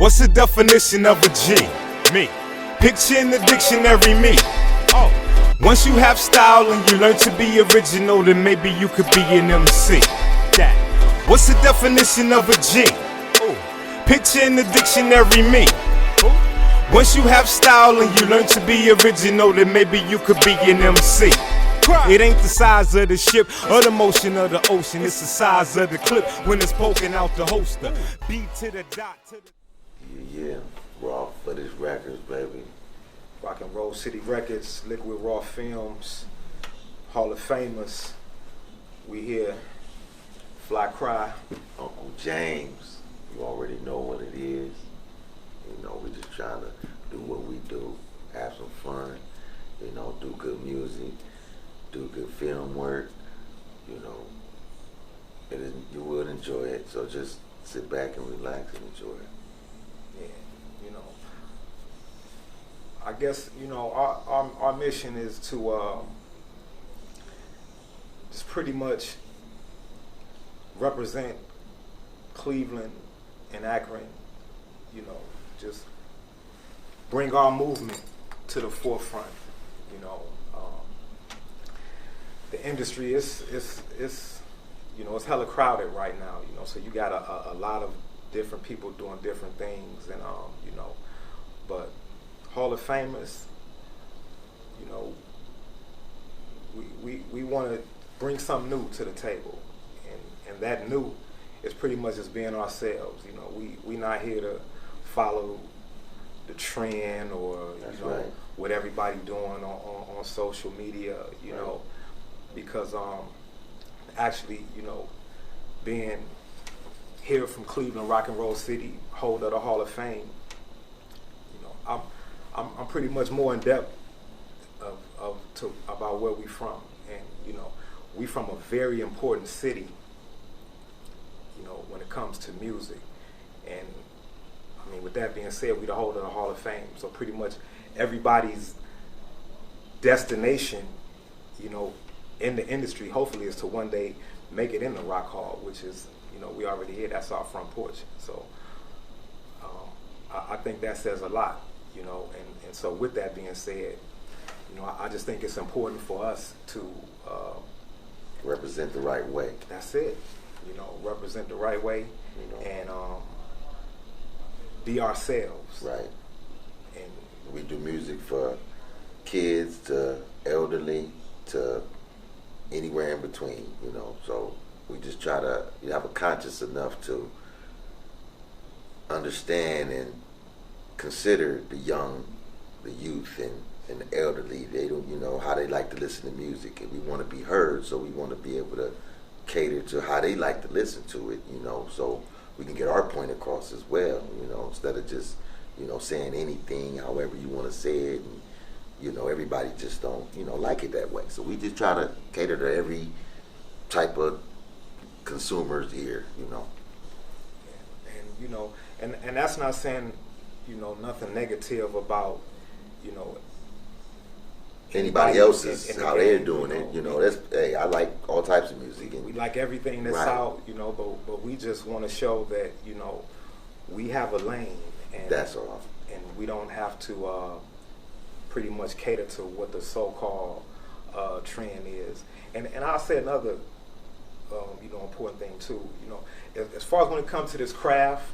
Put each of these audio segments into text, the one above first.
What's the definition of a G? Me. Picture in the dictionary, me. Oh. Once you have style and you learn to be original, then maybe you could be an MC. That. What's the definition of a G? Ooh. Picture in the dictionary, me. Ooh. Once you have style and you learn to be original, then maybe you could be an MC. It ain't the size of the ship or the motion of the ocean. It's the size of the clip when it's poking out the holster. B to the dot to the... Yeah, raw footage records, baby. Rock and Roll City Records, Liquid Raw Films, Hall of Famers. We here. Fly Cry. Uncle James, you already know what it is. You know, we just trying to do what we do, have some fun, you know, do good music, do good film work, you know. You will enjoy it, so just sit back and relax and enjoy it. Yeah, you know, I guess, you know, our mission is to just pretty much represent Cleveland and Akron, you know, just bring our movement to the forefront, you know. The industry is you know, it's hella crowded right now, you know, so you got a lot of different people doing different things, and you know, but Hall of Famers, you know, we want to bring something new to the table, and that new is pretty much just being ourselves. You know, we not here to follow the trend or That's you know right. what everybody doing on social media, you know, because actually, you know, being here from Cleveland, Rock and Roll City, holder of the Hall of Fame, you know, I'm pretty much more in depth about where we from, and you know, we from a very important city, you know, when it comes to music, and I mean, with that being said, we the holder of the Hall of Fame, so pretty much everybody's destination, you know, in the industry, hopefully, is to one day make it in the Rock Hall, which is, you know, we already here. That's our front porch. So I think that says a lot, you know. And so with that being said, you know, I just think it's important for us to Represent the right way. That's it. You know, represent the right way, You know. and be ourselves. Right. And We do music for kids to elderly to anywhere in between, you know. So we just try to have a conscious enough to understand and consider the young, the youth, and the elderly. They don't, you know, how they like to listen to music, and we want to be heard, so we want to be able to cater to how they like to listen to it, you know, so we can get our point across as well, you know, instead of just, you know, saying anything however you want to say it, and you know, everybody just don't, you know, like it that way. So we just try to cater to every type of consumers here, you know. and you know, and that's not saying, you know, nothing negative about, you know, Anybody else's, in the how they're game, doing it, you know, that's, hey, I like all types of music. And we like everything that's Right. out, you know, but we just want to show that, you know, we have a lane, and that's all. and we don't have to pretty much cater to what the so-called trend is. And I'll say another, you know, important thing too. You know, as far as when it comes to this craft,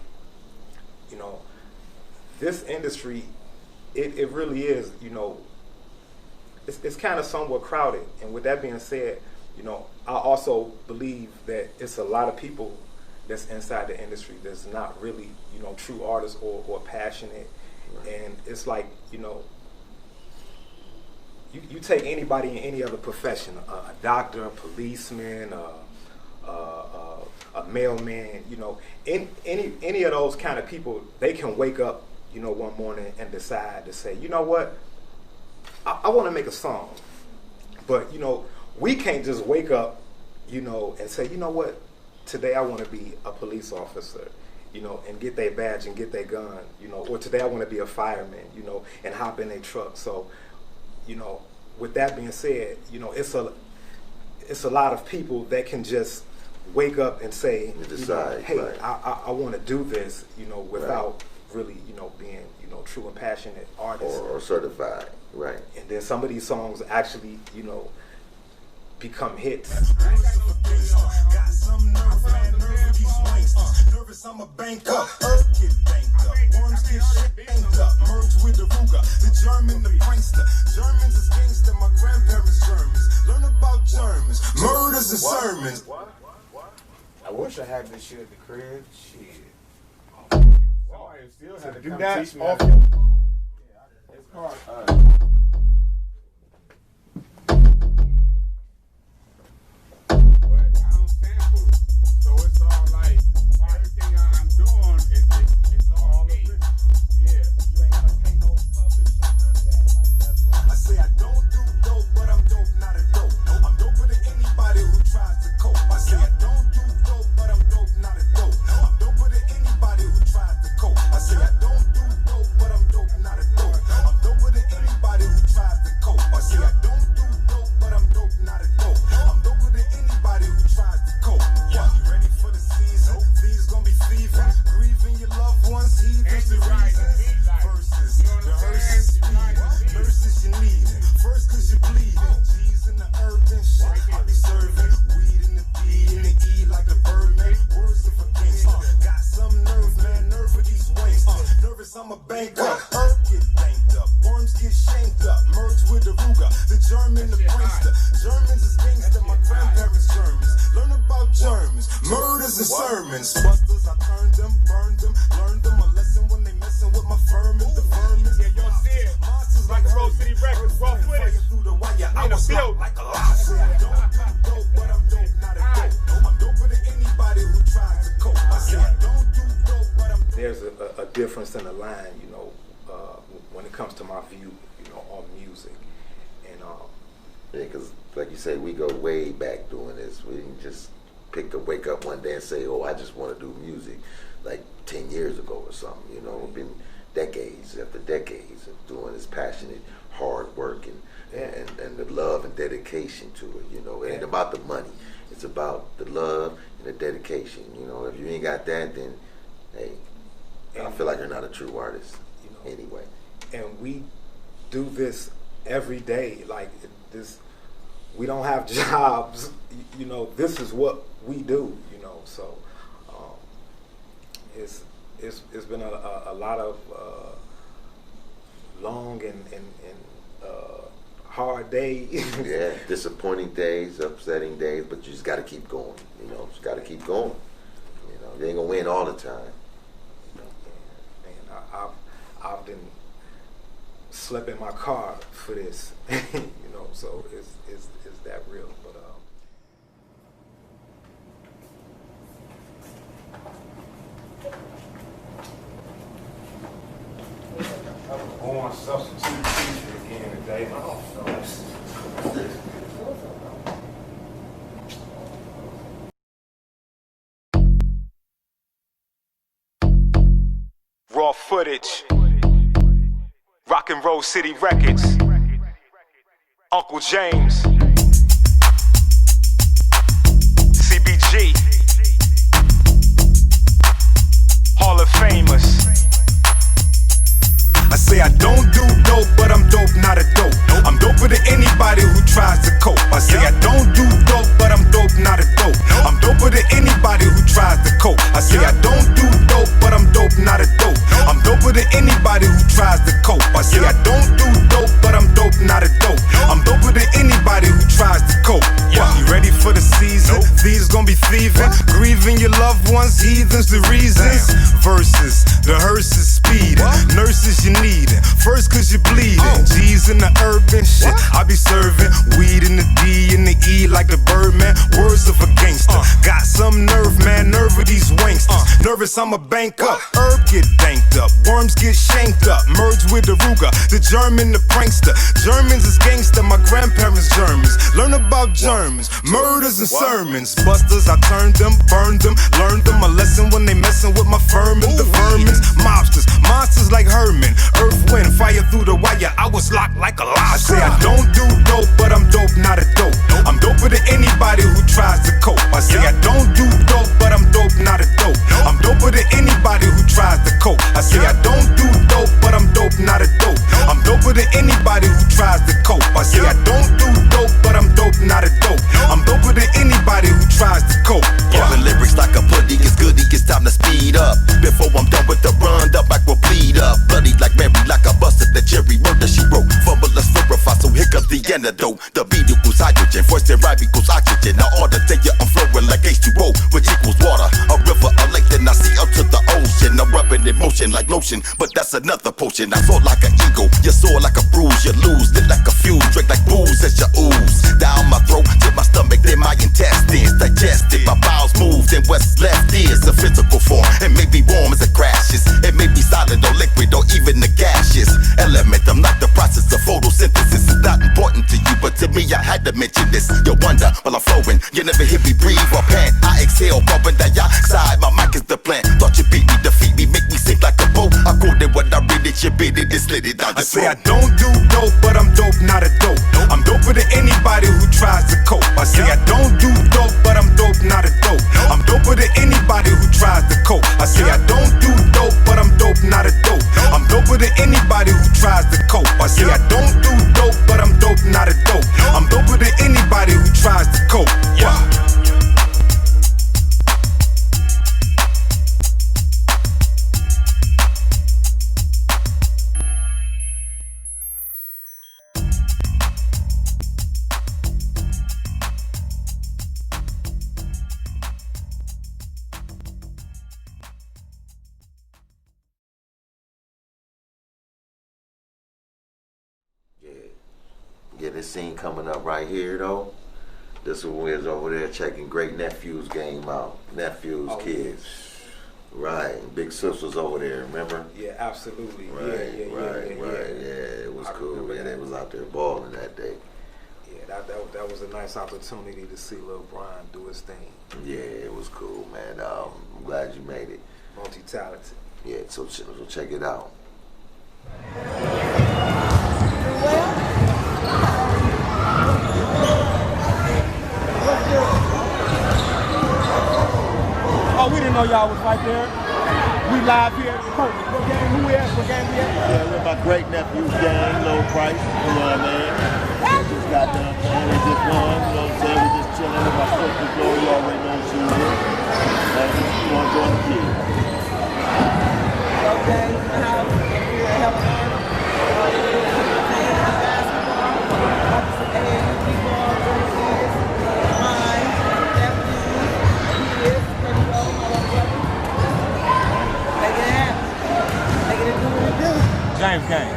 you know, this industry, it really is, you know, it's kind of somewhat crowded. And with that being said, you know, I also believe that it's a lot of people that's inside the industry that's not really, you know, true artists or passionate. Right. And it's like, you know, you take anybody in any other profession, a doctor, a policeman, a mailman, you know, any of those kind of people, they can wake up, you know, one morning and decide to say, you know what, I want to make a song. But, you know, we can't just wake up, you know, and say, you know what, today I want to be a police officer, you know, and get their badge and get their gun, you know, or today I want to be a fireman, you know, and hop in their truck. So, you know, with that being said, you know, it's a lot of people that can just wake up and say, decide, you know, hey, right. I want to do this, you know, without, really, being, true and passionate artists. Or certified, right. And then some of these songs actually, become hits. Got some nerve, man, nerve of these wanksters. Nervous, I'm a banker. Earth get banked up. Worms get shanked up. Merge with the Ruger, the German, the prankster. Germans is gangster, my grandparents Germans. Learn about Germans, murders and sermons. I wish I had this shit at the crib. Shit. Somebody still had to do come that teach me off how to- your- Yeah, it's called, but I don't stand for it. So it's all like, everything I'm doing it's all me. Yeah. You ain't gotta pay no publishing, none of that. Like, that's right. I say I don't do dope, but I'm dope, not a dope. I'm doper than anybody who tries to cope. I say I don't do dope, but I'm dope, not a dope. I'm doper than anybody who tries to cope. I say I don't do dope, but I'm dope, not a dope. I'm doper than anybody who tries to cope. I say I don't do dope, but I'm dope, not a dope. I'm doper than anybody who tries to cope. Yeah, you ready for the season? Thieves gonna be thieving, grieving your loved ones, heathens the reasons. Verses, the hearses speed, nurses you needin'. First 'cause you bleeding. G's in the urban shit. I be serving weed in the D and the E like the Birdman. Words of a gangster. Got some nerve, man. Nerve of these wanksters. Nervous, I'm a banker. Earth get banked up. Worms get shanked up. Merge with the Ruger, the German, the prankster. Germans is gangster. My grandparents Germans. Learn about Germans. Murders and sermons. Busters, I turned them, burned them, learned them a lesson when they messing with my firm and the vermin. Yeah, y'all see it. Monsters Like Road City Records, raw footage. Through the wire, I In the was field. like a lot. I say I don't do dope, but I'm dope, not a dope. I'm doper than anybody who tries to cope. I say I don't do dope, but I'm dope. There's a difference in the line, when it comes to my view, on music. And Yeah, because like you say, we go way back doing this. We didn't just wake up one day and say, oh, I just want to do music like 10 years ago or something. It's been decades after decades of doing this passionate, hard work and the love and dedication to it. It ain't about the money. It's about the love and the dedication. If you ain't got that, then, hey, I feel like you're not a true artist anyway. and we do this every day. Like this, we don't have jobs. This is what we do. So it's been a lot of long and hard days. Yeah, disappointing days, upsetting days, but you just got to keep going. Just got to keep going. You ain't gonna win all the time. And I've been slept in my car for this. So it's that real. But I'm on substitute teacher again today. I don't know. Raw footage. Rock and Roll City Records. Uncle James. CBG. Hall of Famers. I say I don't do dope, but I'm dope, not a dope. I'm doper than anybody who tries to cope. I say I don't do dope, but I'm dope, not a dope. I'm doper than anybody who tries to cope. I say I don't do dope, but I'm dope, not a dope. I'm doper than anybody who tries to cope. I say I don't do dope, but I'm dope, not a dope. I'm doper than anybody who tries to cope. What, you ready for the season? Thieves gonna be thieving, grieving your loved ones, heathens the reasons. Verses, the hearses speeding, nurses you needin'. First 'cause you bleeding. G's in the urban shit. I be serving weed in the D and the E like the Birdman. Words of a gangster. Got some nerve, man. Nerve of these wanksters. Nervous, I'm a banker. Herb get banked up. Worms get shanked up. Merge with the Ruger, the German, the prankster. Germans is gangster. My grandparents Germans. Learn about Germans. Murders and sermons. Busters, I turned them, burned them, learned them a lesson when they messin' with my firm and the vermins. Mobsters, monsters like Herman. Earth, wind, fire through the wire. I was locked like a lobster. I say I don't do dope, but I'm dope, not a dope. I'm doper than anybody who tries to cope. I say I don't do dope, but I'm dope, not a dope. I'm doper doper than anybody who tries to cope. I say I don't do dope, but I'm dope, not a dope. I'm doper than anybody who tries to cope. I say I don't do dope, but I'm dope, not a dope. I'm doper than anybody who tries to cope. Pulling lyrics like a pudding, it's goody, it's time to speed up. Before I'm done with the run, the mic will bleed up. Bloody like Mary, like a busted the cherry murder she wrote. Fumble, let's verify, so here comes the antidote. The beat equals hydrogen, voice and rhyme equals oxygen. Now all the day I'm flowing like H2O, which equals water. A river, a lake, then I see up to the ocean. I'm rubbing in motion like lotion, but that's another potion. I soar like an eagle, you soar like a bruise, you lose. Lit like a fuse, drink like booze as you ooze. Down my throat, to my stomach, then my intestines digested. My bowels move, then what's left is a physical form. It may be warm as it crashes, it may be solid or liquid or even the gaseous element. I'm like the process of photosynthesis. It's not important to you, but to me I had to mention this. You wonder while I'm flowing, you never hear me breathe or pant. I exhale carbon dioxide, my mic is the plant. Thought you beat me, defeat me, make me sink like a boat. I quoted what I read, it, you beat it, and slid it down I your say I throat. don't do dope, but I'm dope, not a dope. I'm doper than anybody who tries to cope. I say I don't do dope, but I'm dope, not a dope. I'm doper than anybody who tries to cope. I say I don't do dope, but I'm dope, not a dope. I'm doper than anybody who tries to cope. I say I don't do dope, but I'm dope, not a dope. I'm doper than anybody who tries to cope. Yeah. Yeah, this scene coming up right here though. This one is over there checking Great Nephew's game out. Nephew's kids. Right. Big Sister's over there, remember? Yeah, absolutely. Right, Yeah. Yeah, it was cool. Man, they was out there balling that day. Yeah, that was a nice opportunity to see Lebron do his thing. Yeah, it was cool, man. I'm glad you made it. Multi-talented. Yeah, so check it out. Oh, we didn't know y'all was right there. We live here. What game? Who we at? What game we at? Yeah, we're my great nephew's gang, low price, you know what I mean? They just got done playing, they just won, you know what I'm saying? We just chilling with my sister Glory, you already know what she is. And just, you know, enjoying the kids. Okay, how you're helping James game.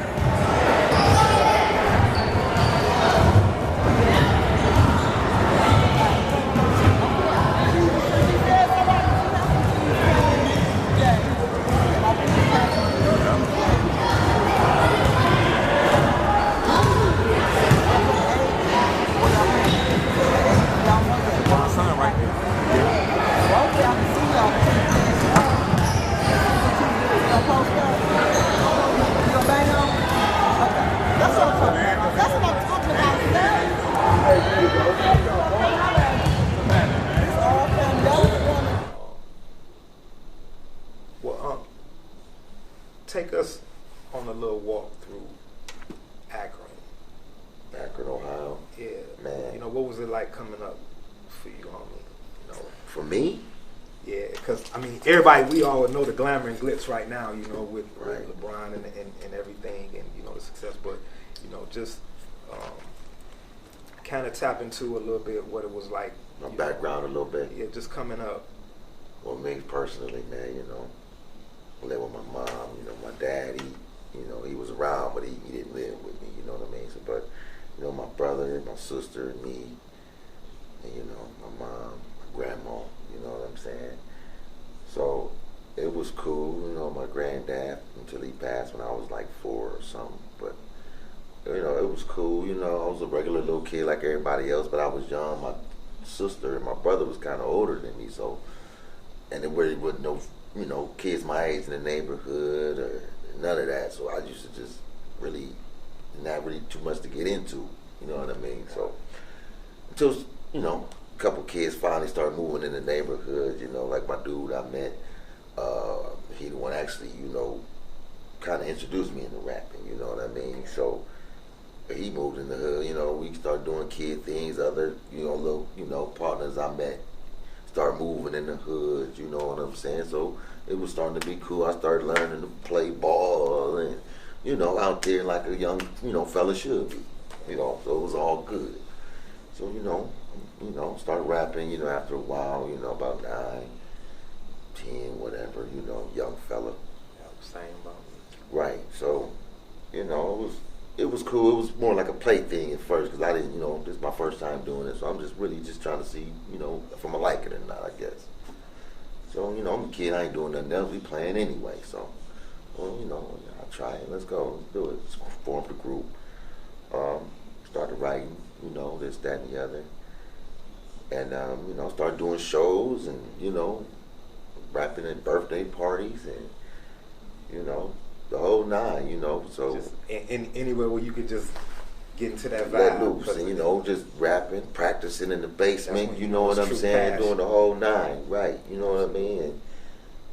Well, take us on a little walk through Akron. Akron, Ohio. Yeah, Man. You know, what was it like coming up for you, homie? You know, For me? yeah, because I mean, everybody, we all know the glamour and glitz right now. You know, with Right. LeBron and everything, and you know the success. But you know, just kind of tap into a little bit what it was like. My you background a little bit. know, yeah, just coming up. Well, me personally, man, you know, I lived with my mom, you know, my dad, he was around, but he didn't live with me, you know what I mean? So, but, you know, my brother, my sister, and me, and, you know, my mom, my grandma, you know what I'm saying? So, it was cool, you know, my granddad, until he passed when I was like 4 or something, but, you know, it was cool, you know, I was a regular little kid like everybody else, but I was young. My sister and my brother was kind of older than me, so, and there really wasn't no, you know, kids my age in the neighborhood or none of that, so I used to just really, not really too much to get into, you know what I mean? So, until, you know, a couple kids finally started moving in the neighborhood, you know, like my dude I met He the one actually, kind of introduced me into rapping. You know what I mean? So he moved in the hood. We started doing kid things. Other, little, partners I met started moving in the hood. You know what I'm saying? So it was starting to be cool. I started learning to play ball and, out there like a young, fella should be. So it was all good. So, started rapping, after a while, about 9, 10, whatever, young fella. Yeah, same about me. Right. So, it was cool. It was more like a play thing at first because I didn't, this is my first time doing it. So I'm just really just trying to see, if I'm going to like it or not, I guess. So, I'm a kid. I ain't doing nothing else. We playing anyway. So, well, I'll try it. Let's go. Let's do it. Formed a group. Started writing, this, that, and the other. And, started doing shows and, rapping at birthday parties and, the whole 9, so. Just anywhere where you could just get into that vibe. Let loose and, just rapping, practicing in the basement, you know what I'm saying, passion. doing the whole 9, right, you know what I mean? And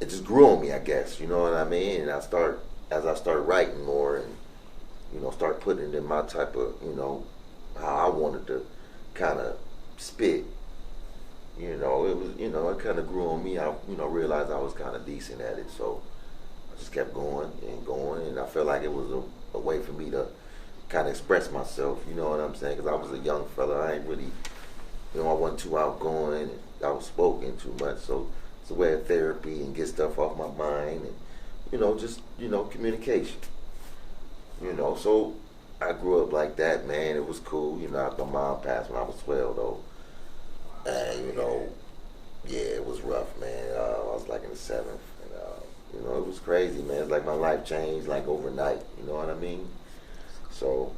it just grew on me, I guess, you know what I mean? And as I started writing more and, start putting it in my type of, how I wanted to kind of spit, it was, it kind of grew on me. I, realized I was kind of decent at it, so I just kept going, and I felt like it was a way for me to kind of express myself, you know what I'm saying? Because I was a young fella, I ain't really, I wasn't too outgoing, and I was spoken too much, so it's a way of therapy and get stuff off my mind, and, just, communication. So I grew up like that, man. It was cool. My mom passed when I was 12, though. And, yeah, it was rough, man. I was like in the 7th. And, it was crazy, man. It's like my life changed like overnight. You know what I mean? So,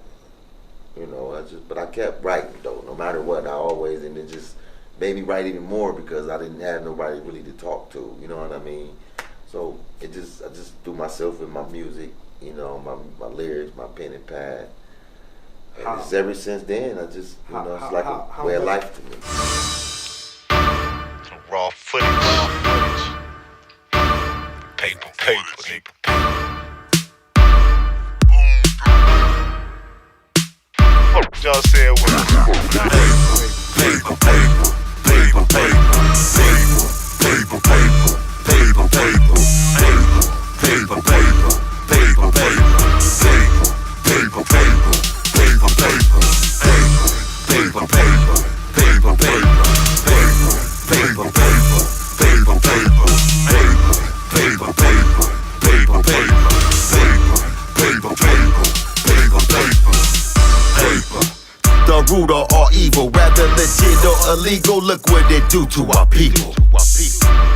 but I kept writing, though. No matter what, I always, and it just made me write even more because I didn't have nobody really to talk to. You know what I mean? So I just threw myself in my music. My lyrics, my pen and pad. And just ever since then, I just, it's like a way of life to me. Raw footage. Paper. Y'all say it with the root of all evil, rather legit or illegal. Look what they do to our people.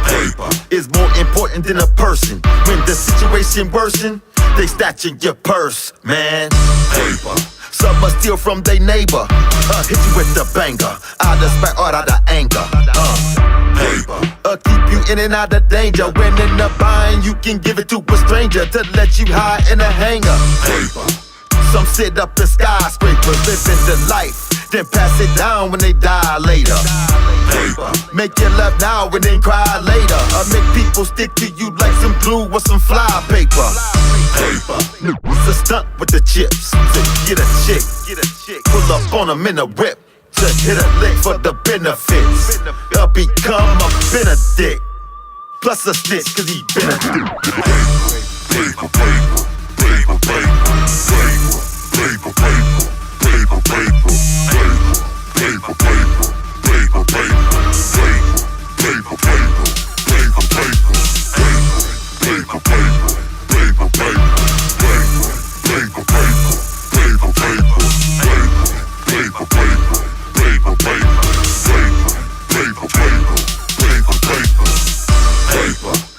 Paper is more important than a person. When the situation worsen, they snatch in your purse, man. Paper. Some must steal from their neighbor, hit you with the banger, out of spite or out of anger. Paper, keep you in and out of danger. When in the bind, you can give it to a stranger to let you hide in a hangar. Paper. Some sit up in skyscrapers, living the life, then pass it down when they die later. Paper. Make you laugh now and then cry later. Make people stick to you like some glue or some fly paper. Paper. It's a stunt with the chips. To get a chick, pull up on them in a whip. To hit a lick for the benefits. Become a Benedict. Plus a snitch, cause he been a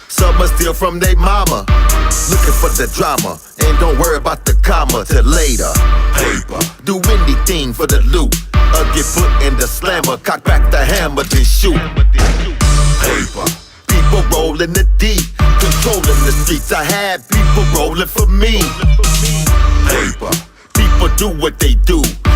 Some must steal from they mama, looking for the drama, and don't worry about the comma till later. Paper, do anything for the loot, get put in the slammer, cock back the hammer, then shoot. Paper, people rolling the deep, controlling the streets. I had people rolling for me. Paper, people do what they do,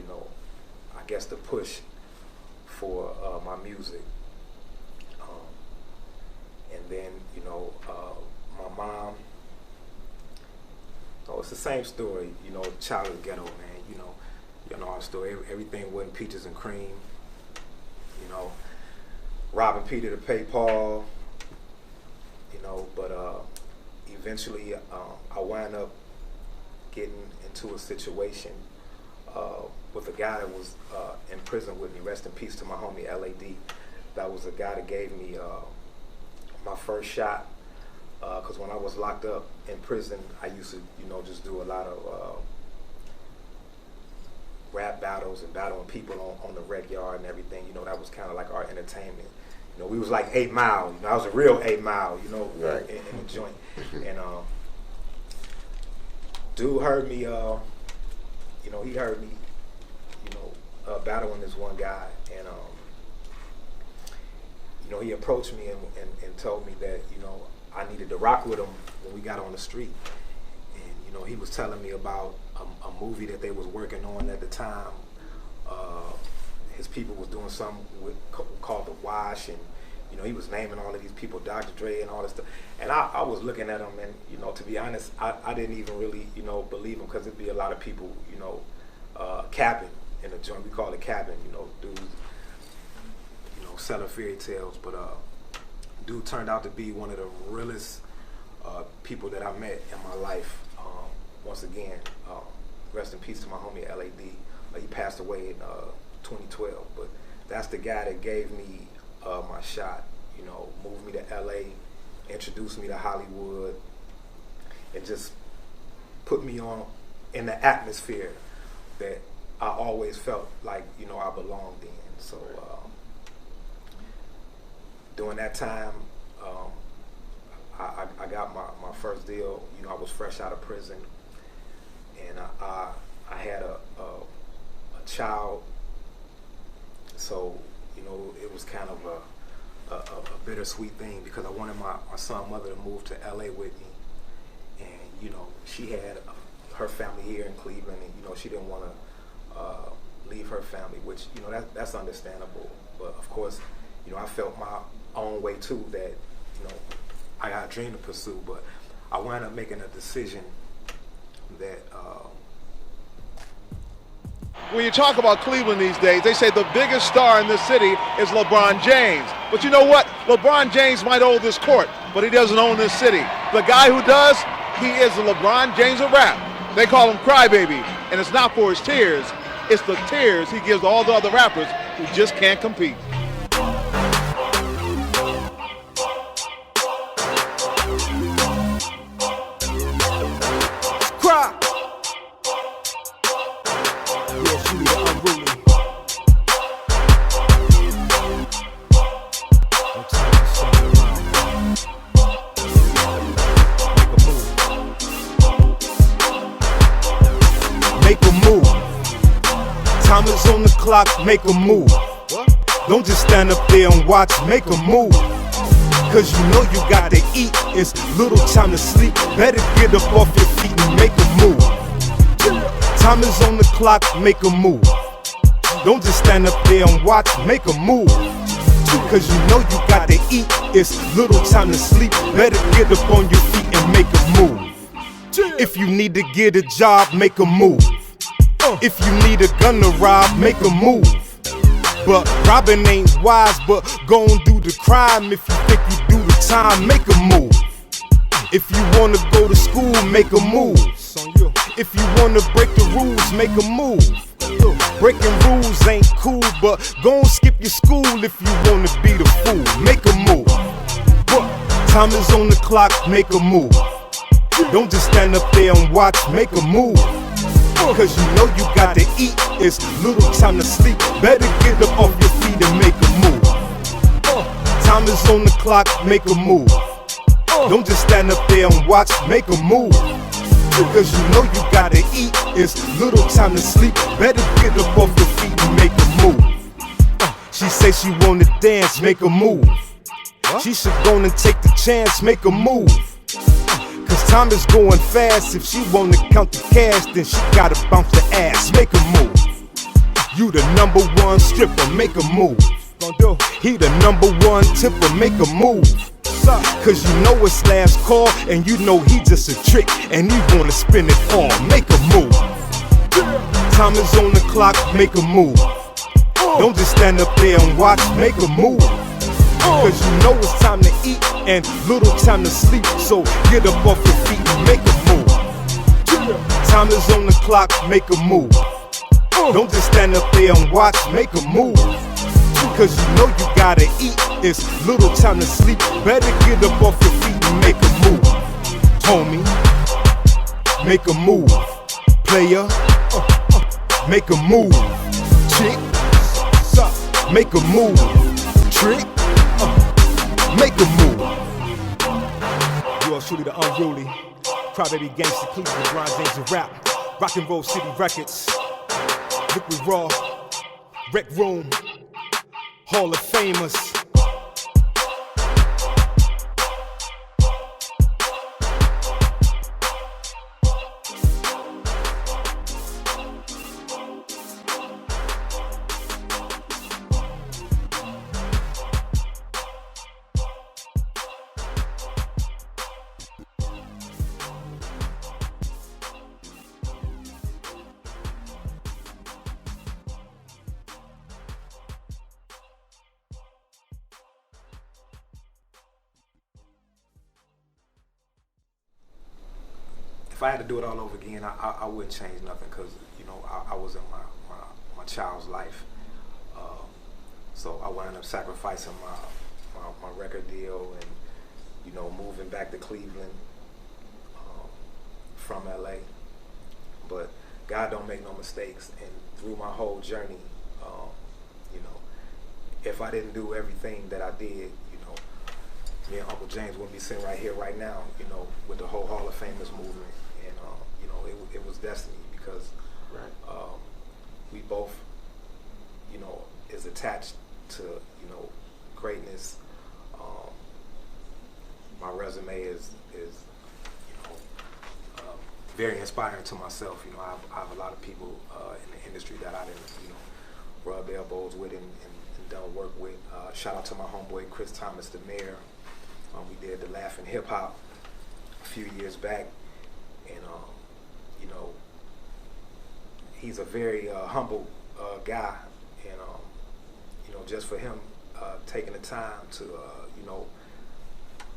you know, I guess the push for my music. And then, you know, my mom, oh, it's the same story, you know, child of the ghetto, man, you know our story. Everything wasn't peaches and cream, you know, robbing Peter to pay Paul, you know, but eventually I wound up getting into a situation with a guy that was in prison with me. Rest in peace to my homie LAD. That was a guy that gave me my first shot, because when I was locked up in prison, I used to, you know, just do a lot of rap battles and battling people on the rec yard and everything. You know, that was kind of like our entertainment. You know, we was like 8 Mile. You know, I was a real 8 Mile, you know, right. in the joint. And dude heard me, you know, he heard me, you know, battling this one guy. And, you know, he approached me and told me that, you know, I needed to rock with him when we got on the street. And, you know, he was telling me about a movie that they was working on at the time. His people was doing something called The Wash, and, you know, he was naming all of these people, Dr. Dre and all this stuff. And I was looking at him, and, you know, to be honest, I didn't even really, you know, believe him, because it'd be a lot of people, you know, capping in the joint. We call it capping, you know, dudes, you know, selling fairy tales. But dude turned out to be one of the realest people that I met in my life. Once again, rest in peace to my homie LAD. He passed away in 2012, but that's the guy that gave me my shot, you know, moved me to LA, introduced me to Hollywood, and just put me on in the atmosphere that I always felt like, you know, I belonged in. So during that time, I got my first deal. You know, I was fresh out of prison, and I had a child. So, you know, it was kind of a bittersweet thing, because I wanted my son mother to move to LA with me. And, you know, she had her family here in Cleveland, and, you know, she didn't want to leave her family, which, you know, that's understandable. But of course, you know, I felt my own way too, that, you know, I got a dream to pursue. But I wound up making a decision that when you talk about Cleveland these days, they say the biggest star in this city is LeBron James. But you know what? LeBron James might own this court, but he doesn't own this city. The guy who does, he is the LeBron James of rap. They call him Crybaby, and it's not for his tears. It's the tears he gives to all the other rappers who just can't compete. Cry. Yeah, she the unruly. I'm trying to sing around. Make a move. Time is on the clock, make a move. Don't just stand up there and watch, make a move. Cause you know you gotta eat, it's little time to sleep. Better get up off your feet and make a move. Time is on the clock, make a move. Don't just stand up there and watch, make a move. Cause you know you gotta eat, it's little time to sleep. Better get up on your feet and make a move. If you need to get a job, make a move. If you need a gun to rob, make a move. But robbing ain't wise, but go and do the crime. If you think you do the time, make a move. If you wanna go to school, make a move. If you wanna break the rules, make a move. Breaking rules ain't cool, but go and skip your school if you wanna be the fool. Make a move. Time is on the clock, make a move. Don't just stand up there and watch, make a move. Cause you know you gotta eat, it's little time to sleep. Better get up off your feet and make a move. Time is on the clock, make a move. Don't just stand up there and watch, make a move. Cause you know you gotta eat, it's little time to sleep. Better get up off your feet and make a move. She say she wanna dance, make a move. She should go and take the chance, make a move. Cause time is going fast, if she wanna count the cash, then she gotta bounce the ass, make a move. You the number one stripper, make a move. He the number one tipper, make a move. Cause you know it's last call, and you know he just a trick, and he wanna spin it all, make a move. Time is on the clock, make a move. Don't just stand up there and watch, make a move. Cause you know it's time to eat and little time to sleep, so get up off your feet and make a move. Time is on the clock, make a move. Don't just stand up there and watch, make a move. Cause you know you gotta eat, it's little time to sleep, better get up off your feet and make a move. Homie, make a move. Player, make a move. Chick, make a move. Trick, make a move. You are truly the unruly Crybaby Gangsta, Cleveland, LeBron James of rap. Rock and Roll City Records, Liquid Raw, Rec Room, Hall of Famers. If I had to do it all over again, I wouldn't change nothing, because you know I was in my child's life, so I wound up sacrificing my record deal and, you know, moving back to Cleveland from LA. But God don't make no mistakes, and through my whole journey, you know, if I didn't do everything that I did, you know, me and Uncle James wouldn't be sitting right here right now, you know, with the whole Hall of Famers movement. And you know, it was destiny, because we both, you know, is attached to, you know, greatness. My resume is you know, very inspiring to myself. You know, I have a lot of people in the industry that I didn't, you know, rub elbows with and done work with. Shout out to my homeboy Chris Thomas, the mayor. We did the Laughing Hip Hop a few years back, and you know, he's a very humble guy, and you know, just for him taking the time to you know,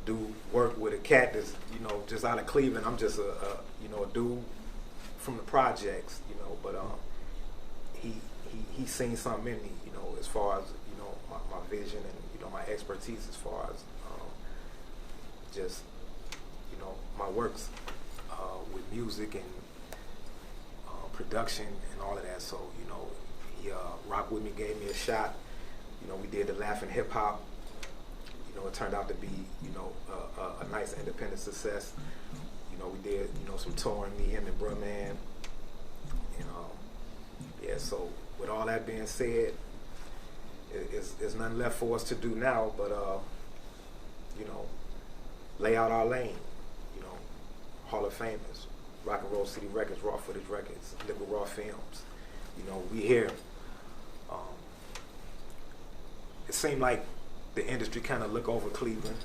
do work with a cat that's, you know, just out of Cleveland. I'm just a you know, a dude from the projects, you know, but he's seen something in me, you know, as far as, you know, my vision and, you know, my expertise as far as just, you know, my works with music and production and all of that. So, you know, he rocked with me, gave me a shot. You know, we did the Laughing Hip Hop. You know, it turned out to be, you know, a nice independent success. You know, we did, you know, some touring, me, him, and Bruh Man. And yeah, so with all that being said, there's nothing left for us to do now but, you know, lay out our lane. You know, Hall of Famers, Rock and Roll City Records, Raw Footage Records, Liquid Raw Films. You know, we here. It seemed like the industry kind of look over Cleveland.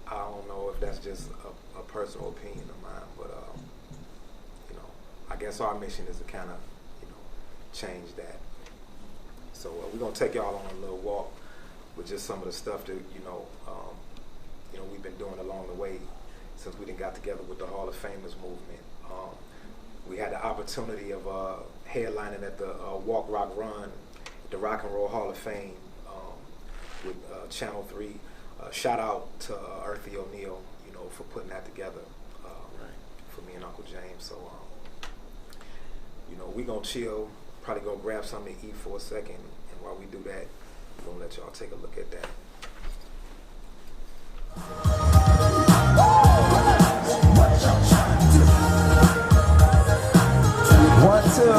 I don't know if that's just a personal opinion of mine, but you know, I guess our mission is to kind of, you know, change that. So we're gonna take y'all on a little walk with just some of the stuff that, you know, we've been doing along the way since we done got together with the Hall of Famers movement. We had the opportunity of headlining at the Walk, Rock, Run at the Rock and Roll Hall of Fame with Channel 3. Shout out to Earthy O'Neill, you know, for putting that together for me and Uncle James. So, you know, we gonna chill, probably go grab something to eat for a second, and while we do that, we're gonna let y'all take a look at that. One, two.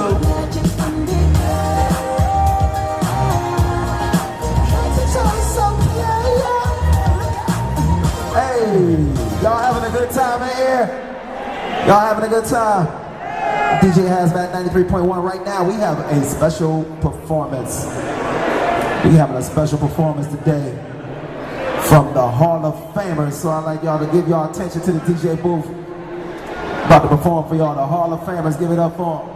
Hey, y'all having a good time in here? Y'all having a good time? DJ Hazmat 93.1. Right now, we have a special performance. We having a special performance today from the Hall of Famers. So I'd like y'all to give y'all attention to the DJ booth. About to perform for y'all, the Hall of Famers. Give it up for them.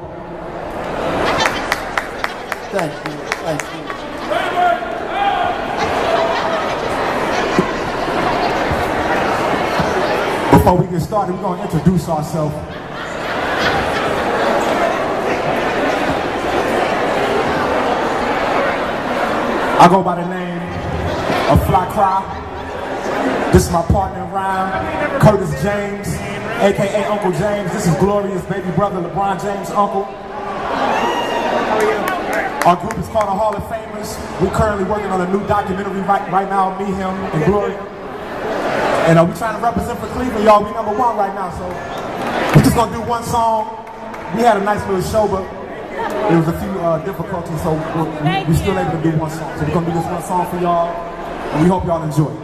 Thank you. Thank you. Before we get started, we're going to introduce ourselves. I go by the name of Fly Cry. This is my partner in rhyme, Curtis James, aka Uncle James. This is Gloria's baby brother, Lebron James' uncle. Our group is called the Hall of Famers. We're currently working on a new documentary right now, me, him, and Gloria. And we're trying to represent for Cleveland, y'all. We #1 right now, so we're just gonna do one song. We had a nice little show, but there was a few difficulties, so we're still able to do one song. So we're gonna do this one song for y'all, and we hope y'all enjoy it.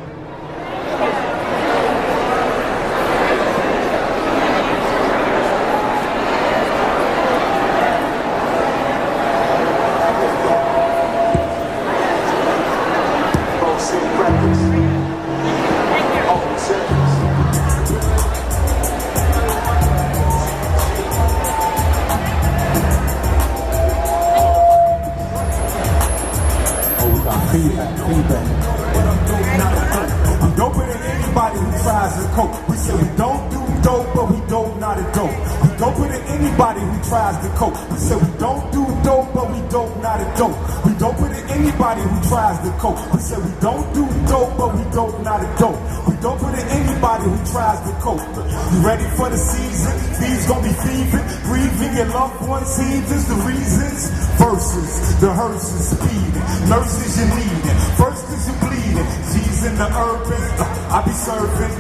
We don't put in anybody who tries to cope. We say we don't do dope, but we dope, not a dope. We don't put in anybody who tries to cope. We say we don't do dope, but we dope, not a dope. We don't put in anybody who tries to cope. We say we don't do dope, but we dope, not a dope. We don't put in anybody who tries to cope. You ready for the season? These gonna be thieving, grieving your loved ones. Heathens, the reasons. Verses, the hearses, speeding. Nurses you needing. First is you bleeding. G's in the urban. I be serving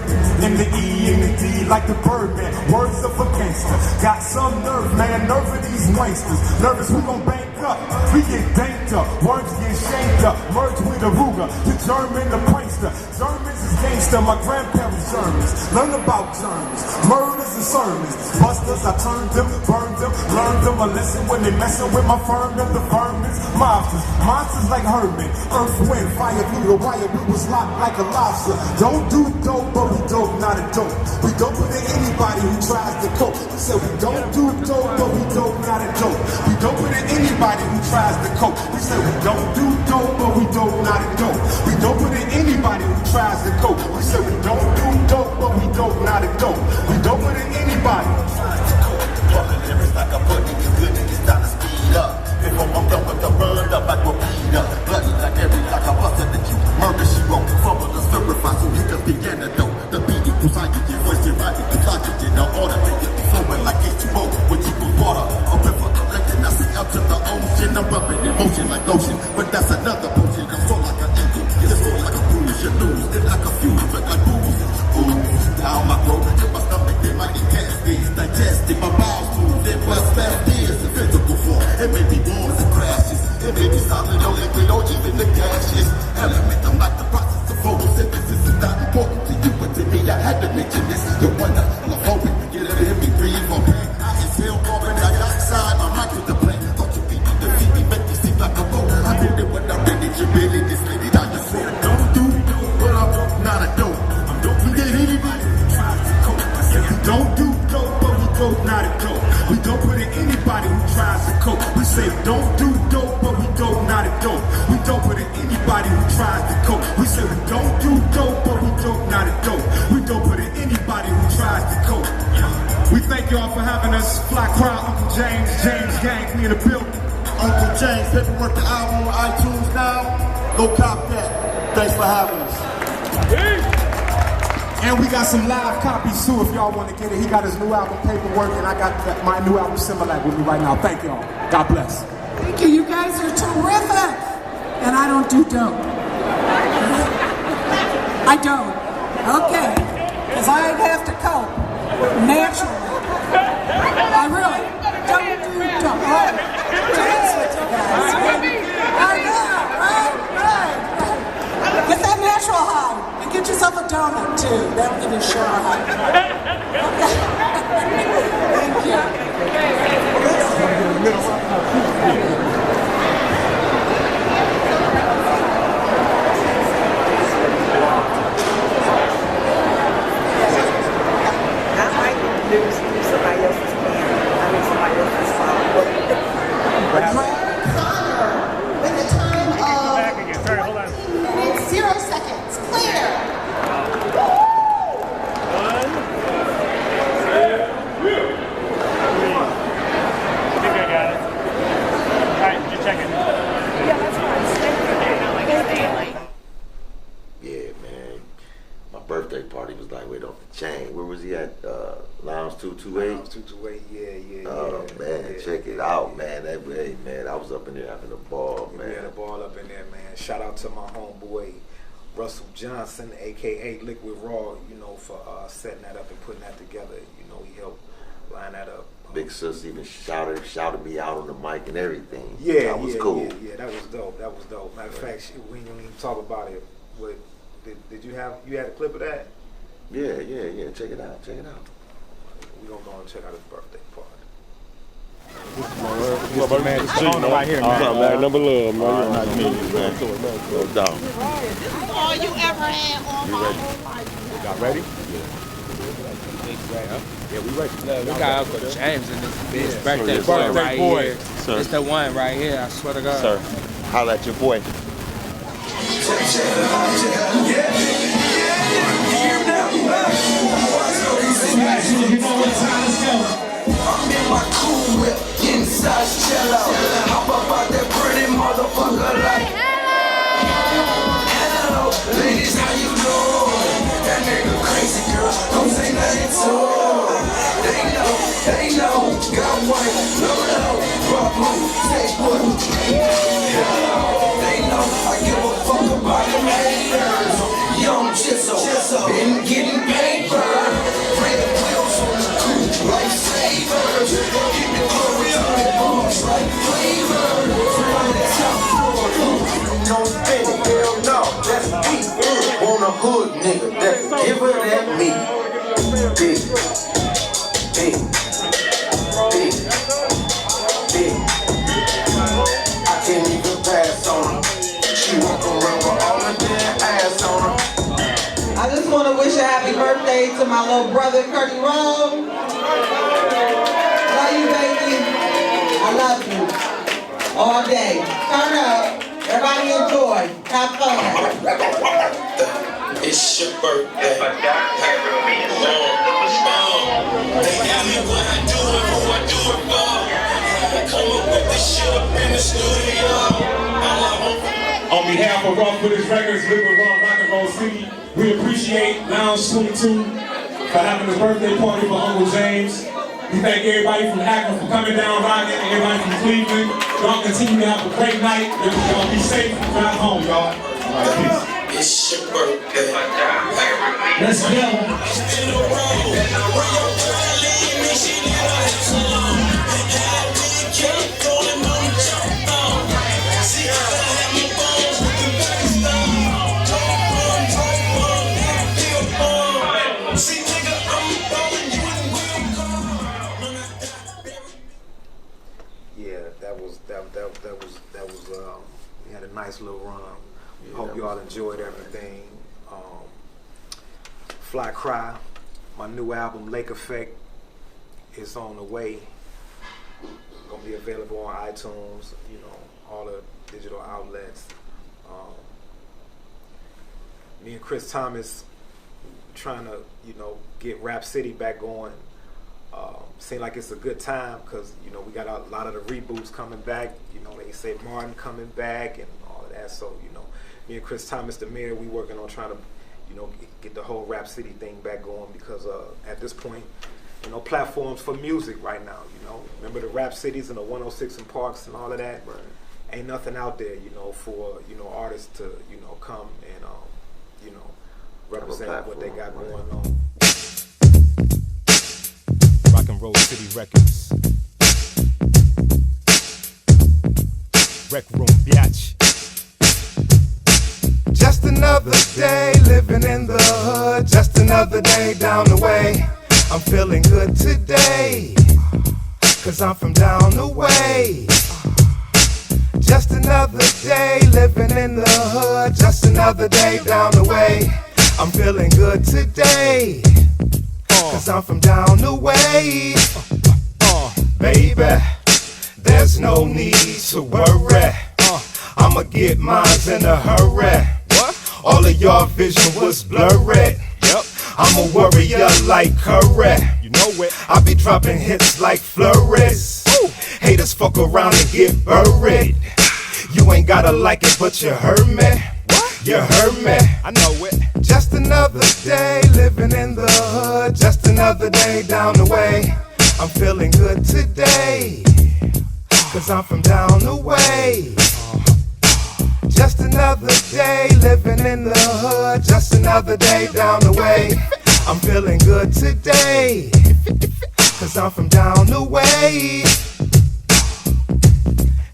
in the E and the D like the Birdman. Words of a gangster. Got some nerve, man. Nerve of these wanksters. Nervous, we gon' bank up. We get danked up. Words get shanked up. Merge with a Ruger. The German, the prankster. Germans is gangster. My grandparents Germans. Learn about Germans. Murders and sermons. Busters, I turned them, burned them, learned them a lesson when they messing with my firm. Them the vermins. Monsters. Monsters like Herman. Earth, wind, fire through the wire. We was locked like a lobster. Don't do dope, but we dope, not a dope. We don't put in anybody who tries to cope. We said we don't do dope, but we dope, not a dope. We don't put in anybody who tries to cope. We said we don't do dope, but we dope, not a dope. We don't put in anybody who tries to cope. We said we don't do dope, but we dope, not a dope. We don't put in anybody who tries to cope. Bumping lyrics like a bunny, it's good and it's time to speed up. Before I'm done with the run up, I will beat up. Bloody like a buster that you murder, she wrote. Fumble the sacrifice, so he just began to dope. The beat equals hydrogen, voice and right equals oxygen. Now order to get flowing like H2O, which equals water. Open for the legend, I see out to the ocean. I'm rubbing in motion like lotion, but that's another potion. I'm so like an eagle, it's so like a bruise. You lose, it's like a fuse, but like booze. Ooh, down my throat, in my stomach, they might be cascades. Digesting my bowels move, it was fast years in physical form. It may be wars and crashes, it may be solid or liquid or even the gaseous element. I'm like the process of photosynthesis. It's not important to you, but to me, I had to mention this. You wonder, I'm hoping to get it in me, breathe on me. I exhale carbon dioxide, my mind to the plane. Thought you beat me, defeat me, make me seem like a fool. I did it when I read it, you really displayed it. I just said, don't do dope, but I'm not a dope. I'm dope to get anybody who tries to cope. I said, we don't do dope, but we dope, not a dope. We don't put in anybody who tries to cope. We say, don't do dope, but we dope, not a dope. We don't put in anybody who tries to cope. We say, we don't do dope, but we dope, not a dope. We don't put in anybody who tries to cope. We thank y'all for having us. Fly Crowd, Uncle James, James Gang, we in the building. Uncle James, paperwork the album on iTunes now. Go cop that. Thanks for having us. And we got some live copies too if y'all want to get it. He got his new album Paperwork, and I got my new album Similac with me right now. Thank y'all. God bless. Thank you. You guys are terrific. And I don't do dope. I don't. Okay. Because I have to cope naturally. I really don't do dope. Oh, dance with you guys. I know. Right. Get that natural high. And get yourself a donut too. That'll give you a sugar high. Okay. Thank you. the middle. Somebody else's plan. I mean, somebody else's With a time of 14 minutes, 0 seconds. Clear. 1, 2, 3. I think I got it. All right, just checking. Yeah, that's fine. Yeah, man. My birthday party was like right off the chain. Where was he at? Lounge 228? Lounge 228, yeah. Oh, man, yeah, check it out, man. That way, man, I was up in there having a ball, man. We had a ball up in there, man. Shout out to my homeboy, Russell Johnson, a.k.a. Liquid Raw, you know, for setting that up and putting that together. You know, he helped line that up. Big Sis even shouted me out on the mic and everything. Yeah, that was cool. Yeah, that was dope. Matter of fact, we didn't even talk about it. What did you had a clip of that? Yeah. Check it out. We're gonna go and check out his birthday party. This is man, this owner right here, man. Number love, man. Nice to meet you, man. No doubt. All you ever had on my whole life. Y'all ready? Yeah, we ready. Look, we got Uncle James in this bitch. Birthday Yes, boy sir. right Boy. here. Sir. It's the one right here, I swear to God. Sir, holla at your boy. I'm in my cool whip, inside cello. Hop up out that pretty motherfucker like hello, ladies, how you doing? That nigga crazy girl, don't say nothing to him. They know, got white, no, rock blue, take blue. They know, I give a fuck about them haters. Young Chisel, been getting paper. Red wheels on the coupe, lifesavers. Get the glory on the bars like flavors. On the top floor, no spinning, hell no, that's me. On a hood nigga, that's give it at me. Big. I can't even pass on her. She walk around with all the damn ass on her. I just want to wish a happy birthday to my little brother, Curdy Rowe. Love you, baby. I love you. All day. Turn up. Everybody enjoy. Have fun. It's your birthday. They ask me what I do and who I do it for. Come up with this shit up in the studio. On behalf of Rough British Records, Lebron, Rock and Roll City, we appreciate Lounge 22 for having this birthday party for Uncle James. We thank everybody from Akron for coming down, rocking, and everybody from Cleveland. Y'all continue to have a great night. Y'all be safe and drive home, y'all. All right, peace. It's your birthday. Let's go. Yeah, that was we had a nice little run. Yeah, Hope you all enjoyed everything. Fly Cry, my new album Lake Effect is on the way. Gonna be available on iTunes, you know, all the digital outlets. Me and Chris Thomas trying to, you know, get Rap City back going. Seem like it's a good time because, you know, we got a lot of the reboots coming back. You know, they say Martin coming back and all of that. So, you know, me and Chris Thomas, the mayor, we working on trying to, you know, get the whole Rap City thing back going because at this point, you know, platforms for music right now, you know. Remember the Rap Cities and the 106 and Parks and all of that? Right. Ain't nothing out there, you know, for, you know, artists to, you know, come and, you know, represent what they got going on. Rock and Roll City Records. Rec Room, biatch. Just another day living in the hood. Just another day down the way. I'm feeling good today. Cause I'm from down the way. Just another day living in the hood. Just another day down the way. I'm feeling good today. Cause I'm from down the way. Baby, there's no need to worry. I'ma get mines in a hurry. All of your vision was blurry. I'm a warrior like Curry. You know it. I be dropping hits like flurries. Haters fuck around and get buried. You ain't gotta like it, but you heard me. You heard me. I know it. Just another day living in the hood. Just another day down the way. I'm feeling good today. Cause I'm from down the way. Just another day living in the hood. Just another day down the way. I'm feeling good today. Cause I'm from down the way.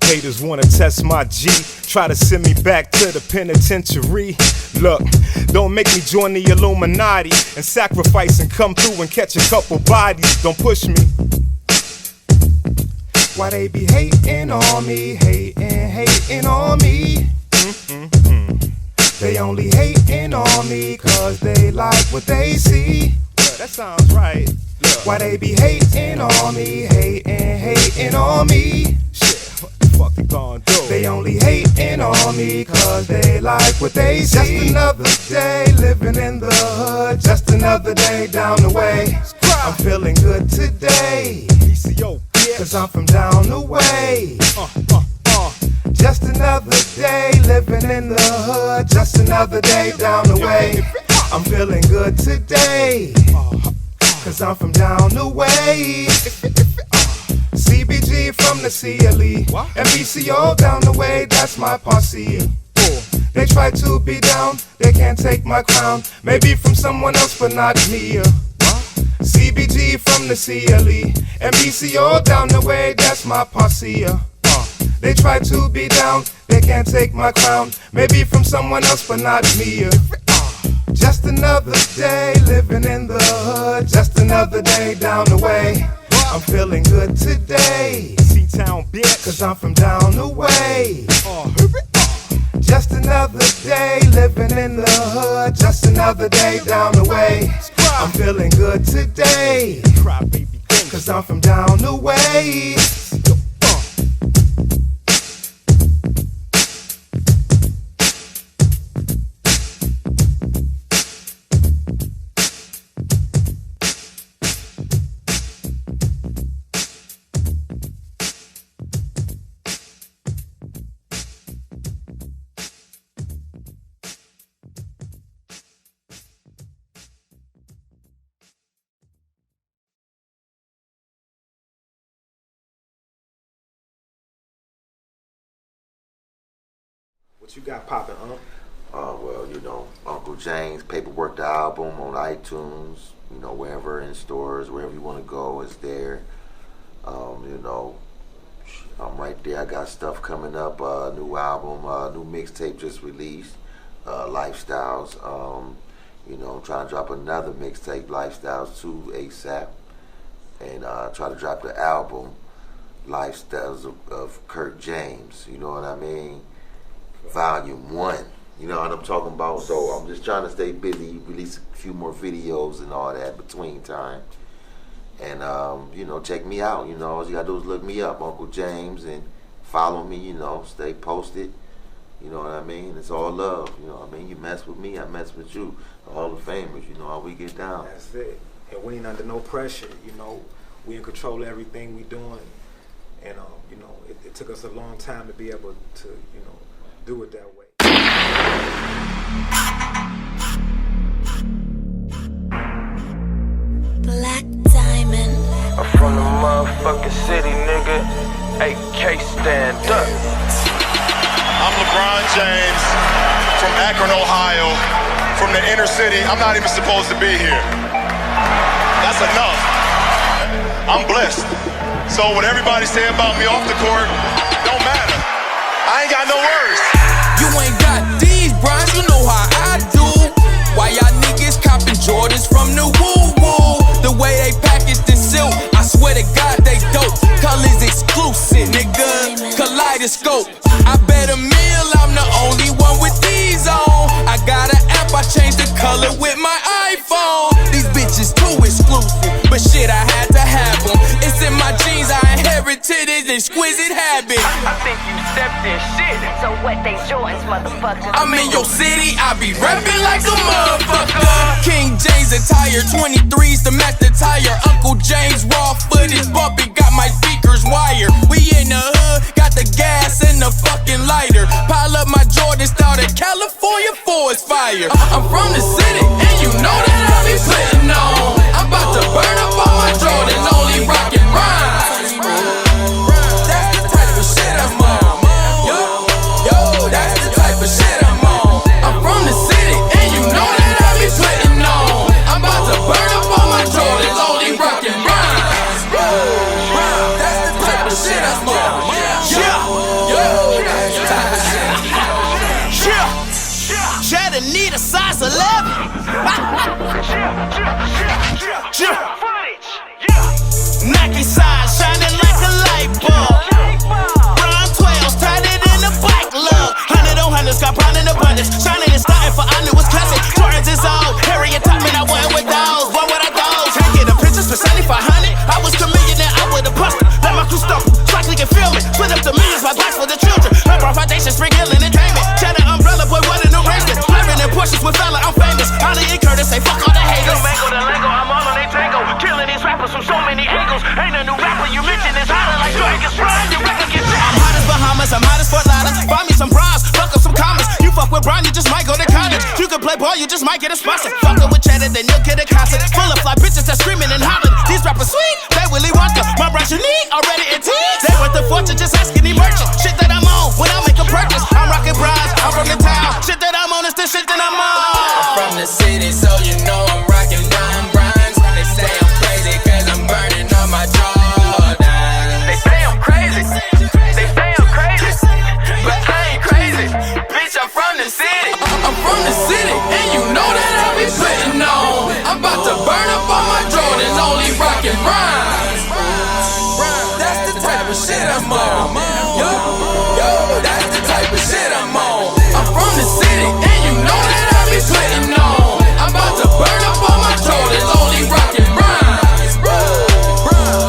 Haters wanna test my G, try to send me back to the penitentiary. Look, don't make me join the Illuminati and sacrifice and come through and catch a couple bodies. Don't push me. Why they be hating on me, hating on me? They only hating on me cause they like what they see. That sounds right. Why they be hating on me, hating on me? Shit, what the fuck they gon' do? They only hating on me cause they like what they see. Just another day living in the hood. Just another day down the way. I'm feeling good today. Cause I'm from down the way. Just another day living in the hood. Just another day down the way. I'm feeling good today. Cause I'm from down the way. CBG from the CLE. MBCO down the way, that's my posse. They try to be down, they can't take my crown. Maybe from someone else, but not me. CBG from the CLE. MBCO down the way, that's my posse. They try to be down, they can't take my crown. Maybe from someone else, but not me. Just another day living in the hood. Just another day down the way. I'm feeling good today. C-Town bitch. Cause I'm from down the way. Just another day living in the hood. Just another day down the way. I'm feeling good today. Cause I'm from down the way. What you got poppin', Well, you know, Uncle James, Paperwork the album on iTunes, you know, wherever in stores, wherever you want to go, it's there. You know, I'm right there. I got stuff coming up, new album, new mixtape just released, Lifestyles. You know, I'm trying to drop another mixtape, Lifestyles 2 ASAP, and try to drop the album, Lifestyles of Kurt James. You know what I mean? Volume 1, you know what I'm talking about. So I'm just trying to stay busy, release a few more videos and all that between time. And you know, check me out. You know, all you gotta do is look me up, Uncle James, and follow me. You know, stay posted. You know what I mean? It's all love. You know what I mean? You mess with me, I mess with you. The Hall of Famers. You know how we get down. That's it. And we ain't under no pressure. You know, we in control of everything we doing. And you know, it took us a long time to be able to, you know, do it that way. Black Diamond. I'm from the motherfucking city, nigga. AK stand up. I'm LeBron James from Akron, Ohio, from the inner city. I'm not even supposed to be here. That's enough. I'm blessed. So what everybody say about me off the court don't matter. I ain't got no words. You ain't got these bronze, you know how I do. Why y'all niggas copping Jordans from the woo-woo? The way they package the silk, I swear to God they dope. I'm in your city, I be rapping like a motherfucker. King James attire, 23s to match the tire. Uncle James raw footage, bumpy, got my speakers wired. We in the hood, got the gas and the fucking lighter. Pile up my Jordan style that California forest fire. I'm from the city, and you know that I be putting on. I'm about to burn up all my Jordan, only rockin' rhymes. That's the type of shit I'm on. Yo, that's the type of shit I'm on. I'm from the city, and you know that I be putting on. I'm about to burn up all my Jordans, only rockin' rhymes. That's the type of shit I'm on. Yo, that's the type of shit. Cheddar need a size 11. Nike size shining like a light bulb. Brown 12s tied it in the bike lug. 100 on 100s got brown in abundance. Shining and starting for I knew it was classic. Jordans is old. Harriet Tubman, I went with those. What would I those? Taking the pictures for 7500. I was chameleon and I would've busted. Let my crew stumble. Strikely can feel me. Split up the millions, my backs for the children. Lebron foundation, spring hill and entertainment. Cheddar umbrella, boy, what an arrangement. Living in Porsches with fella, I'm famous. Ollie and Curtis say fuck all the haters. Mango to Lego, I'm all on they tango. Killing these rappers from so many angles. Ain't a new rapper you mention is hotter like Drake is Brian. You reckon get shot. I'm hot as Bahamas, I'm hot as Fort Lauderdale. Buy me some bras, fuck up some commas. You fuck with Brian, you just might go to college. You can play ball, you just might get a sponsor. Fuck up with Cheddar, then you'll get a concert. Full of fly bitches that screaming and hollering. These rappers sweet, they Willy Wonka. My brunch unique, already in teens. They worth the fortune, just ask any merchant. Shit that I'm on, when I make a purchase. I'm rocking bras, I'm from the town. Shit that I'm on is the shit that I'm on. I'm from the city, so you know I'm rocking Don Bronze. They say I'm crazy, cause I'm burning all my Jordans. They say I'm crazy. They say I'm crazy. But I ain't crazy. Bitch, I'm from the city. I'm from the city, and you know that I be putting on. I'm about to burn up all my Jordans, only rockin' rhymes. That's the type of shit I'm on. Yo, that's the type of shit I'm on. I'm from the city, and you know that I be putting on. I'm about to burn up all my Jordans, only rockin' rhymes.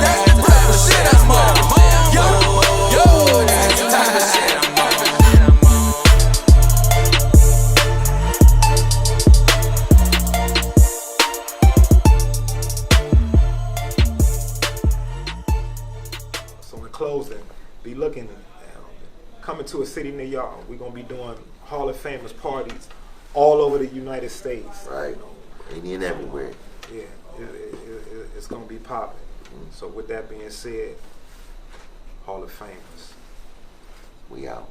That's the type of shit I'm on. Yo, that's the type of shit I'm on. So in closing, be looking, coming to a city near y'all. We're gonna be doing Hall of Famers parties all over the United States. Right. Indian everywhere. Yeah, it's gonna be popping. So with that being said, Hall of Famers. We out.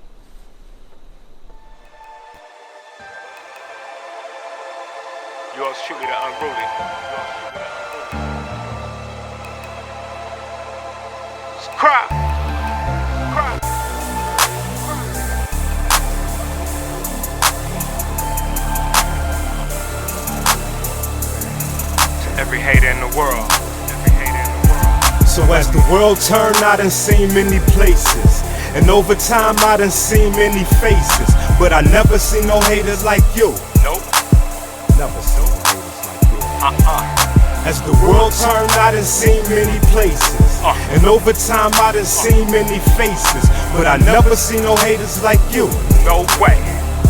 Yours truly, the unruly. Cry. Cry. To every hater in the world. So as the world turned, I done seen many places. And over time, I done seen many faces. But I never seen no haters like you. Nope. Never seen no haters like you. As the world turned, I done seen many places. And over time, I done seen many faces. But I never seen no haters like you. No way.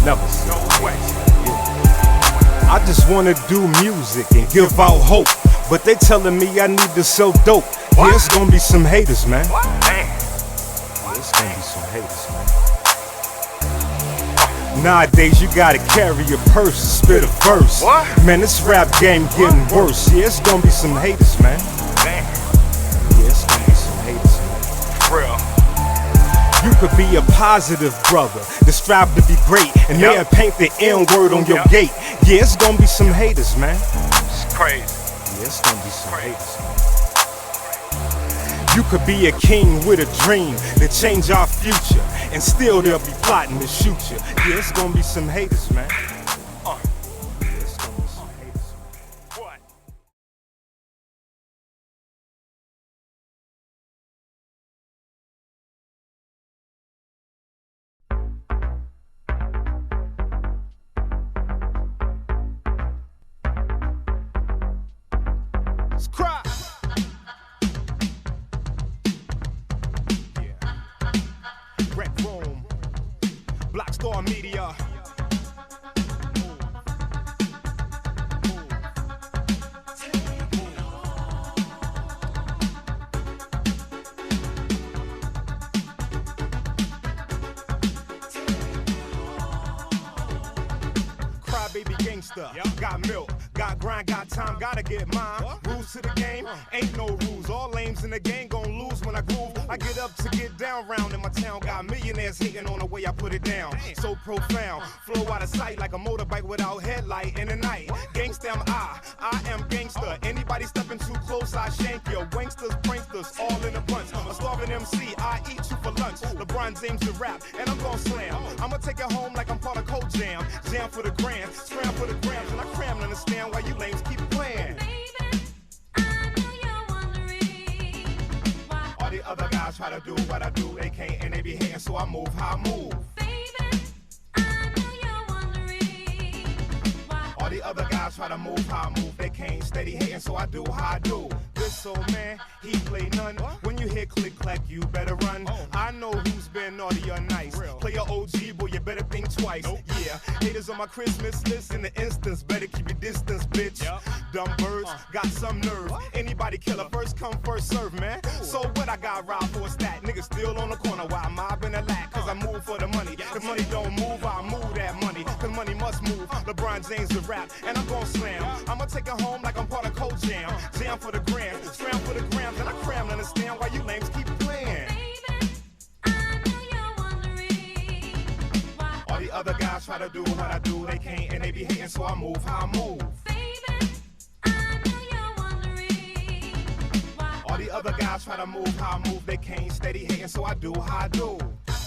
Never seen no way. I just wanna do music and give out hope. But they telling me I need to sell dope. Yeah, it's gonna be some haters, man. Yeah, it's gonna be some haters, man. Nowadays you gotta carry a purse to spit a verse. Man, this rap game getting worse. Yeah, it's gonna be some haters, man. Yeah, it's gonna be some haters, man. Real. You could be a positive brother that strive to be great, and they'll paint the N-word on your gate. Yeah, it's gonna be some haters, man. It's crazy. Yeah, it's gonna be some haters, man. You could be a king with a dream to change our future, and still they'll be plotting to shoot you. Yeah, it's gonna be some haters, man. Yeah, it's gonna be some haters, man. What? It's cry. Red Room, Black Star Media. crybaby gangster. Got milk, got grind, got time, gotta get mine. Rules to the game, ain't no rules. All lames in the game gon' lose when I groove. I get up to get down round in my town. Got millionaires hating on the way I put it down. So profound, flow out of sight like a motorbike without headlight in the night. Gangsta am I am gangster. Anybody stepping too close, I shank you. Wanksters, pranksters, all in a bunch. A starving MC, I eat you for lunch. LeBron James to rap, and I'm gon' slam. I'ma take it home like I'm part of Cold Jam. Jam for the gram, scram for the grams, and I cram to understand why you lames keep playing. All the other guys try to do what I do, they can't and they be hating, so I move how I move. All the other guys try to move how I move, they can't steady hating, so I do how I do. This old man, he play none. When you hear click clack, you better run. I know who's been naughty or nice. Play your OG, boy, you better think twice. Yeah, haters on my Christmas list in the instance, better keep your distance, bitch. Dumb birds, got some nerve. Anybody killer, first come, first serve, man. So what I got robbed for a stat? Niggas still on the corner while I'm mobbing a lack, cause I move for the money. The money don't move, I move that money. Cause money must move. LeBron James the rap, and I'm gon' slam. I'ma take it home like I'm part of Cold Jam. Jam for the gram, scram for the grams, and I cram to understand why you lames keep playing. All the other guys try to do what I do, they can't and they be hating, so I move how I move. All the other guys try to move how I move, they can't steady hating, so I do how I do.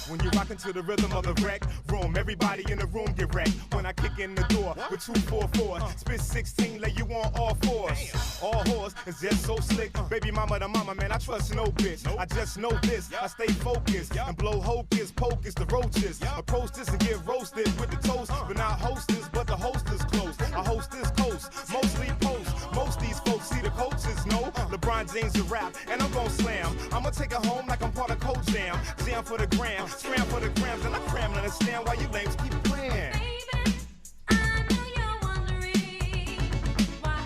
When you rockin' to the rhythm of the rec room, everybody in the room get wrecked. When I kick in the door with 244, spit 16, lay you on all fours. All whores is just so slick. Baby mama to mama, man, I trust no bitch. I just know this, I stay focused and blow hocus pocus the roaches. Approach this and get roasted with the toast, but not hostess, but the host is close. I host this coast, mostly post. Most these folks see the coaches know LeBron James a rap, and I'm gon' slam. I'ma take it home like I'm part of Cold Jam. Jam for the gram, scram for the grams, and I cram to understand why you lames keep playing.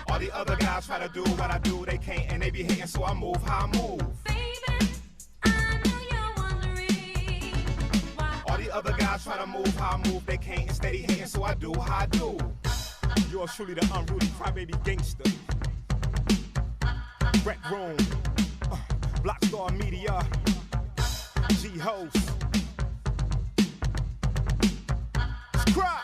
All the other guys try to do what I do, they can't and they be hating, so I move how I move. All the other guys try to move how I move, they can't and steady hating, so I do how I do. Yours truly, the unruly crybaby gangster. Rec Room, Blockstar Media, G-Host. Cry.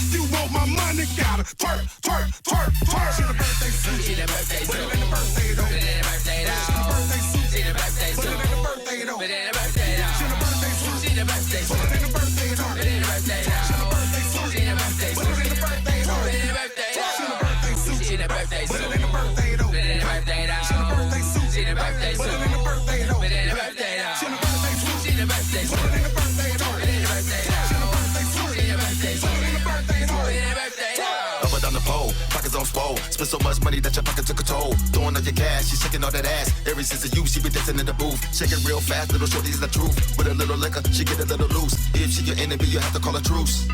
If you want my money, gotta twerk, twerk, twerk, twerk. She the birthday suit. She the birthday suit. Put it in the birthday though. Put it in the birthday though. She the birthday suit. She the birthday suit. Put it in the birthday though. Put it in the birthday though. She the birthday suit. She the birthday suit. Put it in the birthday though. Put it in the birthday though. She the birthday suit. She the birthday suit. Put it in the birthday though. Put it in the birthday though. She the birthday suit. She the birthday suit. Put it in the birthday though. Put it in the birthday though. She the birthday suit. She the birthday suit. Put it in the birthday though. Put it in the birthday though. She the birthday suit. She the birthday suit. Put it in the birthday though. Put it in the birthday though. She the birthday suit. She the birthday suit. Put it in the birthday though. Put it in the birthday though. Up and down the pole, pockets on swole. Spend so much money that your pocket took a toll. Throwing all your cash, she shaking all that ass. Ever since the youth, she been dancing in the booth. Shaking real fast, little shorty is the truth. With a little liquor, she get a little loose. If she your enemy, you have to call a truce.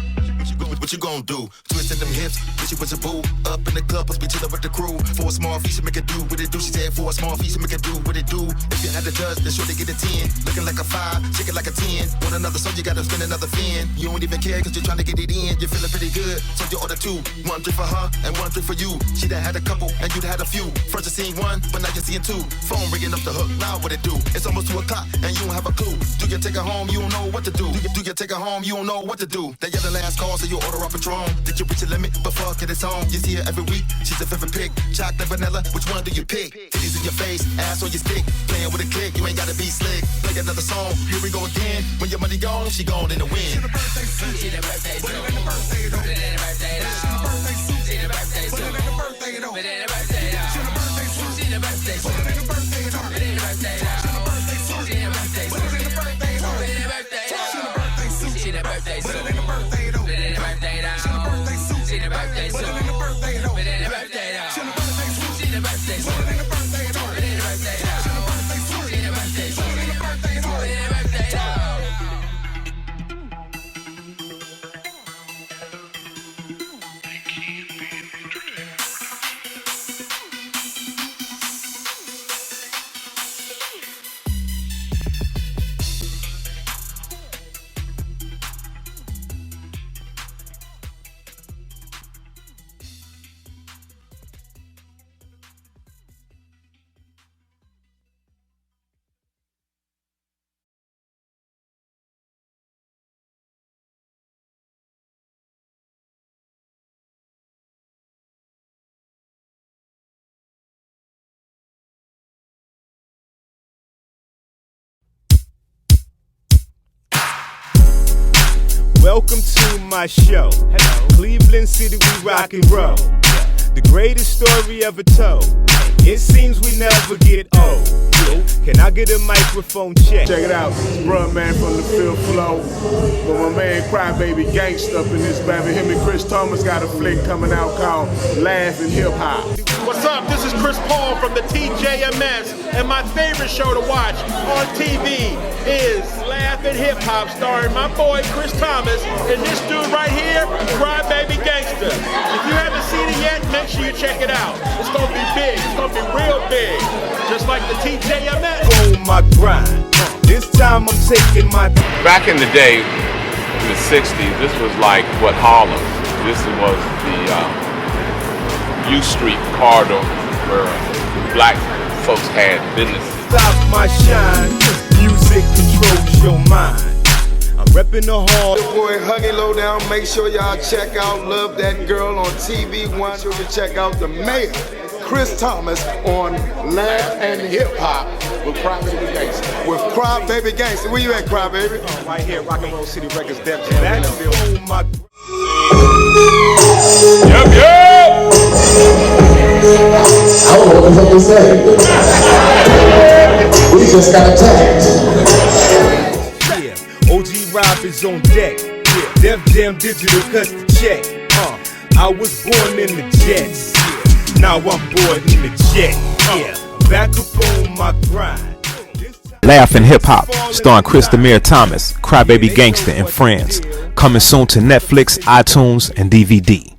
What you gon' do? Twisting them hips, bitch, you was a boo. Up in the club, must be chillin' with the crew. For a small fee, she make it do what it do. She said for a small fee, she make it do what it do. If you had the judge, then sure they get a 10. Looking like a 5, shaking like a 10. Want another song, you gotta spend another fin. You don't even care, cause you're trying to get it in. You're feeling pretty good, so you order 2. 1 drink for her, and 1 drink for you. She done had a couple, and you'd had a few. First you seen 1, but now you're seeing 2. Phone ringing up the hook, now what it do? It's almost 2 o'clock, and you don't have a clue. Do you take her home, you don't know what to do. Do you take her home, you don't know what to do. That you're the last call, so you order up Patron. Did you reach your limit? But fuck it, it's on. You see her every week, she's a favorite pick. Chocolate, vanilla, which one do you pick? Titties in your face, ass on your stick. Playing with a click, you ain't gotta be slick. Play another song, here we go again. When your money gone, she gone in the wind. She the birthday suit. She the birthday suit. Put it in the birthday though. Put it in the birthday though. She the birthday suit. She the birthday suit. Put it in the birthday though. Put it in the birthday though. She the birthday suit. She the birthday suit. Put it in the birthday though. Put it in the birthday though. She the birthday suit. She the birthday suit. Put it in the birthday though. Put it in the birthday though. She the birthday suit. She the birthday suit. Put it in the birthday though. Put it in the birthday though. She the birthday suit. She the birthday suit. Put it in the birthday though. Put it in the birthday though. She the birthday suit. She the birthday suit. Put it in the birthday though. Put it in the birthday though. She the birthday suit. She the birthday suit. Put it in the birthday though. Put it in the birthday though. Welcome to my show. Hello. Cleveland City, we rock and roll. The greatest story ever told. It seems we never get old. Can I get a microphone check? Check it out. It's Bruh Man from the Fifth Flow. But my man Crybaby Gangsta up in this baby. Him and Chris Thomas got a flick coming out called Laugh and Hip Hop. What's up? This is Chris Paul from the TJMS, and my favorite show to watch on TV is Laugh and Hip Hop, starring my boy Chris Thomas and this dude right here, Crybaby Gangsta. If you haven't seen it yet, make sure you check it out. It's gonna be big. It's gonna be real big, just like the TJMS. On my grind. This time I'm taking my. Back in the day, in the 60s, this was like what Harlem. This was the U Street corridor where black folks had businesses. Stop my shine. Music controls your mind. I'm repping the hall. Your boy Huggy Low Down. Make sure y'all check out Love That Girl on TV One. Sure you check out the mayor, Chris Thomas, on Laugh and Hip Hop with Crybaby Gangsta. With Crybaby Gangsta. Where you at, Crybaby? Right here, Rock and Roll City Records, Def Jam. That's on my. Yep. I don't know what the fuck to say. We just got attacked. Yeah, OG Rob is on deck. Yeah, Def Jam Digital cuts the check. I was born in the Jets. Now I'm bored in the jet. Yeah, back up on my grind. Laugh and Hip Hop, starring Chris Demir Thomas, Crybaby Gangsta, and friends. Coming soon to Netflix, iTunes, and DVD.